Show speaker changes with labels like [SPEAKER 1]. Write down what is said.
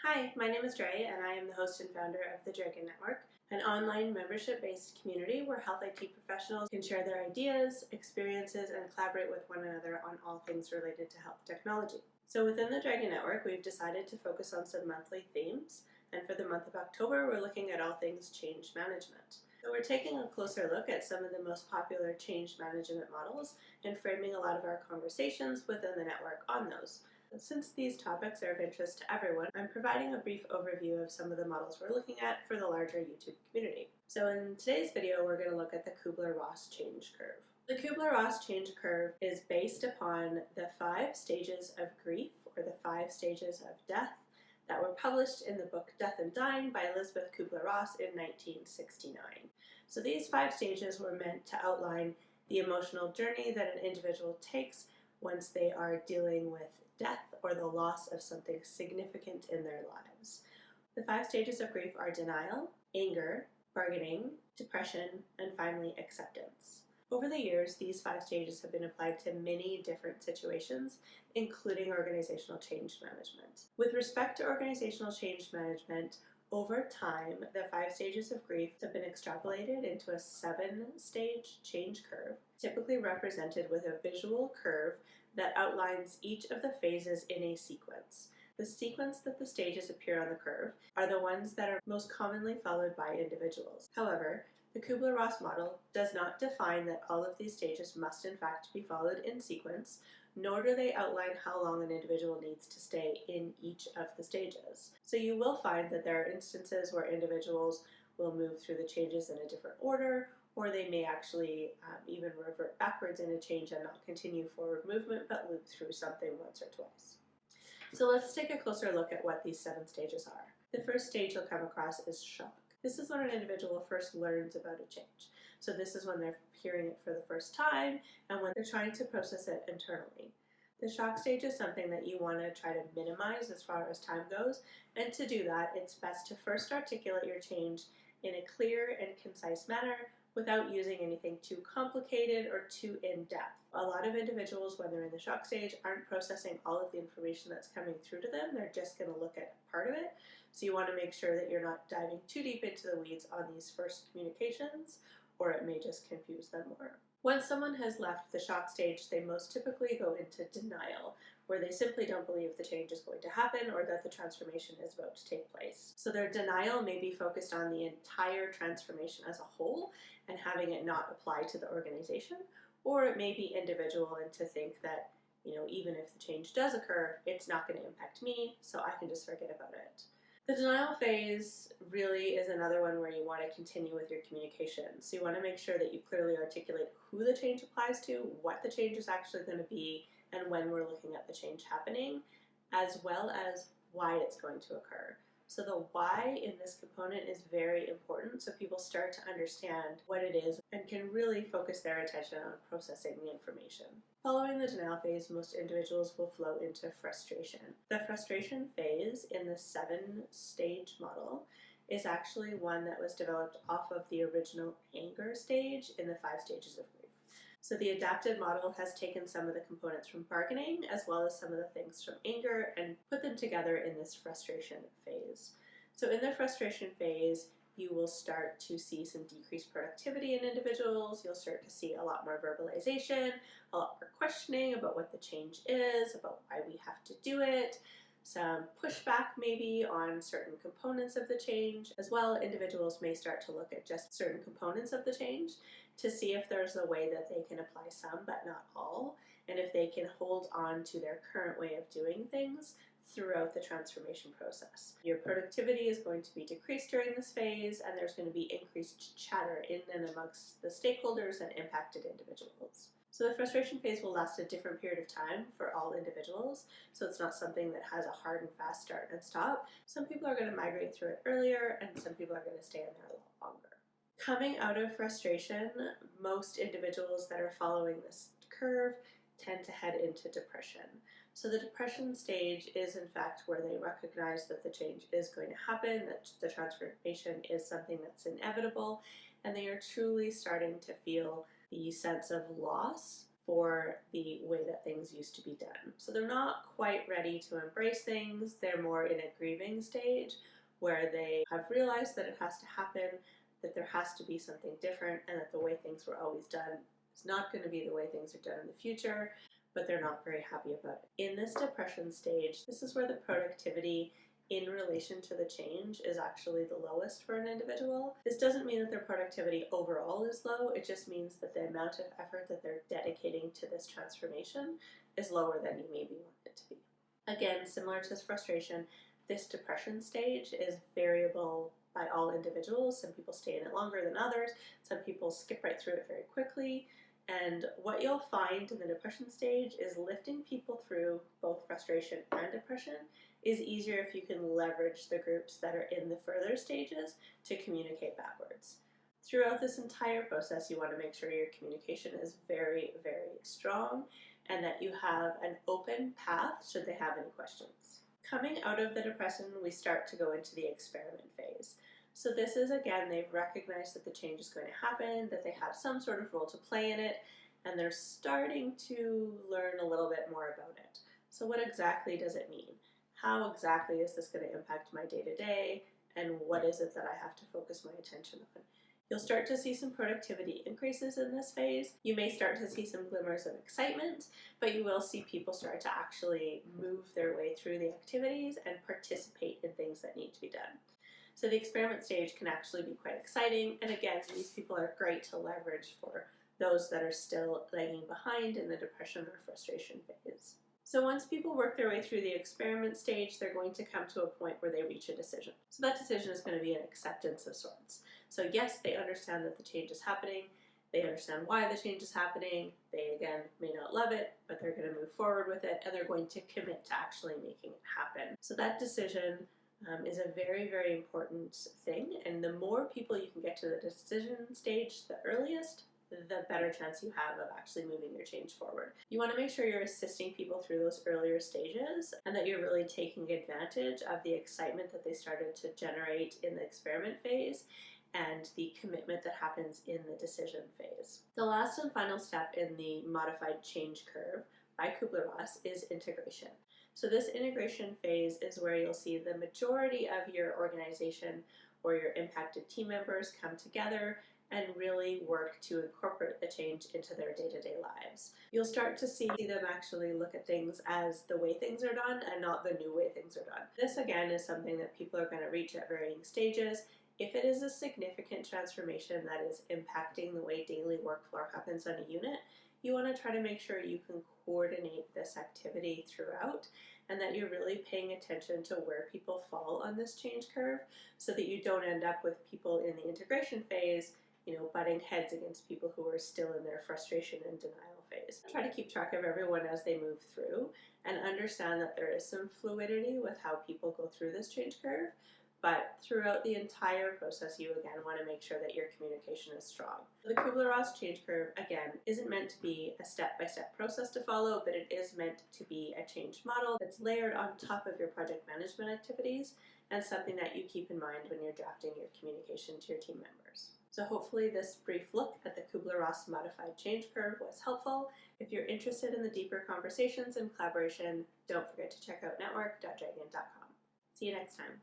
[SPEAKER 1] Hi, my name is Dre, and I am the host and founder of the Draegan Network, an online membership-based community where health IT professionals can share their ideas, experiences, and collaborate with one another on all things related to health technology. So within the Draegan Network, we've decided to focus on some monthly themes, and for the month of October, we're looking at all things change management. So we're taking a closer look at some of the most popular change management models and framing a lot of our conversations within the network on those. Since these topics are of interest to everyone, I'm providing a brief overview of some of the models we're looking at for the larger YouTube community. So in today's video, we're going to look at the Kubler-Ross change curve. The Kubler-Ross change curve is based upon the 5 stages of grief, or the 5 stages of death, that were published in the book Death and Dying by Elizabeth Kubler-Ross in 1969. So these 5 stages were meant to outline the emotional journey that an individual takes once they are dealing with death or the loss of something significant in their lives. The 5 stages of grief are denial, anger, bargaining, depression, and finally acceptance. Over the years, these 5 stages have been applied to many different situations, including organizational change management. With respect to organizational change management, over time, the 5 stages of grief have been extrapolated into a 7-stage change curve, typically represented with a visual curve that outlines each of the phases in a sequence. The sequence that the stages appear on the curve are the ones that are most commonly followed by individuals. However, the Kubler-Ross model does not define that all of these stages must in fact be followed in sequence, nor do they outline how long an individual needs to stay in each of the stages. So you will find that there are instances where individuals will move through the changes in a different order, or they may actually even revert backwards in a change and not continue forward movement, but loop through something once or twice. So let's take a closer look at what these 7 stages are. The first stage you'll come across is shock. This is when an individual first learns about a change. So this is when they're hearing it for the first time and when they're trying to process it internally. The shock stage is something that you want to try to minimize as far as time goes, and to do that, it's best to first articulate your change in a clear and concise manner without using anything too complicated or too in-depth. A lot of individuals, when they're in the shock stage, aren't processing all of the information that's coming through to them. They're just going to look at part of it. So you want to make sure that you're not diving too deep into the weeds on these first communications, or it may just confuse them more. Once someone has left the shock stage, they most typically go into denial, where they simply don't believe the change is going to happen or that the transformation is about to take place. So their denial may be focused on the entire transformation as a whole and having it not apply to the organization, or it may be individual and to think that, even if the change does occur, it's not going to impact me, so I can just forget about it. The denial phase really is another one where you want to continue with your communication. So you want to make sure that you clearly articulate who the change applies to, what the change is actually going to be, and when we're looking at the change happening, as well as why it's going to occur. So the why in this component is very important, so people start to understand what it is and can really focus their attention on processing the information. Following the denial phase, most individuals will flow into frustration. The frustration phase in the 7-stage model is actually one that was developed off of the original anger stage in the 5 stages of grief. So the adapted model has taken some of the components from bargaining as well as some of the things from anger and put them together in this frustration phase. So in the frustration phase, you will start to see some decreased productivity in individuals. You'll start to see a lot more verbalization, a lot more questioning about what the change is, about why we have to do it, some pushback maybe on certain components of the change. As well, individuals may start to look at just certain components of the change to see if there's a way that they can apply some but not all, and if they can hold on to their current way of doing things throughout the transformation process. Your productivity is going to be decreased during this phase, and there's going to be increased chatter in and amongst the stakeholders and impacted individuals. So the frustration phase will last a different period of time for all individuals, so it's not something that has a hard and fast start and stop. Some people are going to migrate through it earlier, and some people are going to stay in there a lot longer. Coming out of frustration, most individuals that are following this curve tend to head into depression. So the depression stage is in fact where they recognize that the change is going to happen, that the transformation is something that's inevitable, and they are truly starting to feel the sense of loss for the way that things used to be done. So they're not quite ready to embrace things. They're more in a grieving stage where they have realized that it has to happen, that there has to be something different, and that the way things were always done is not going to be the way things are done in the future, but they're not very happy about it. In this depression stage, this is where the productivity in relation to the change is actually the lowest for an individual. This doesn't mean that their productivity overall is low, it just means that the amount of effort that they're dedicating to this transformation is lower than you maybe want it to be. Again, similar to frustration, this depression stage is variable by all individuals. Some people stay in it longer than others, some people skip right through it very quickly, and what you'll find in the depression stage is lifting people through both frustration and depression is easier if you can leverage the groups that are in the further stages to communicate backwards. Throughout this entire process, you want to make sure your communication is very, very strong and that you have an open path should they have any questions. Coming out of the depression, we start to go into the experiment phase. So this is, again, they've recognized that the change is going to happen, that they have some sort of role to play in it, and they're starting to learn a little bit more about it. So what exactly does it mean? How exactly is this going to impact my day-to-day, and what is it that I have to focus my attention on? You'll start to see some productivity increases in this phase. You may start to see some glimmers of excitement, but you will see people start to actually move their way through the activities and participate in things that need to be done. So the experiment stage can actually be quite exciting, and again, these people are great to leverage for those that are still lagging behind in the depression or frustration phase. So once people work their way through the experiment stage, they're going to come to a point where they reach a decision. So that decision is going to be an acceptance of sorts. So yes, they understand that the change is happening, they understand why the change is happening, they again may not love it, but they're going to move forward with it, and they're going to commit to actually making it happen. So that decision is a very, very important thing, and the more people you can get to the decision stage the earliest, the better chance you have of actually moving your change forward. You want to make sure you're assisting people through those earlier stages and that you're really taking advantage of the excitement that they started to generate in the experiment phase and the commitment that happens in the decision phase. The last and final step in the modified change curve by Kubler-Ross is integration. So this integration phase is where you'll see the majority of your organization or your impacted team members come together and really work to incorporate the change into their day-to-day lives. You'll start to see them actually look at things as the way things are done and not the new way things are done. This again is something that people are going to reach at varying stages. If it is a significant transformation that is impacting the way daily workflow happens on a unit, you want to try to make sure you can coordinate this activity throughout and that you're really paying attention to where people fall on this change curve so that you don't end up with people in the integration phase butting heads against people who are still in their frustration and denial phase. Try to keep track of everyone as they move through and understand that there is some fluidity with how people go through this change curve, but throughout the entire process, you again want to make sure that your communication is strong. The Kübler-Ross change curve, again, isn't meant to be a step-by-step process to follow, but it is meant to be a change model that's layered on top of your project management activities and something that you keep in mind when you're drafting your communication to your team members. So hopefully this brief look at the Kubler-Ross modified change curve was helpful. If you're interested in the deeper conversations and collaboration, don't forget to check out network.draegan.com. See you next time.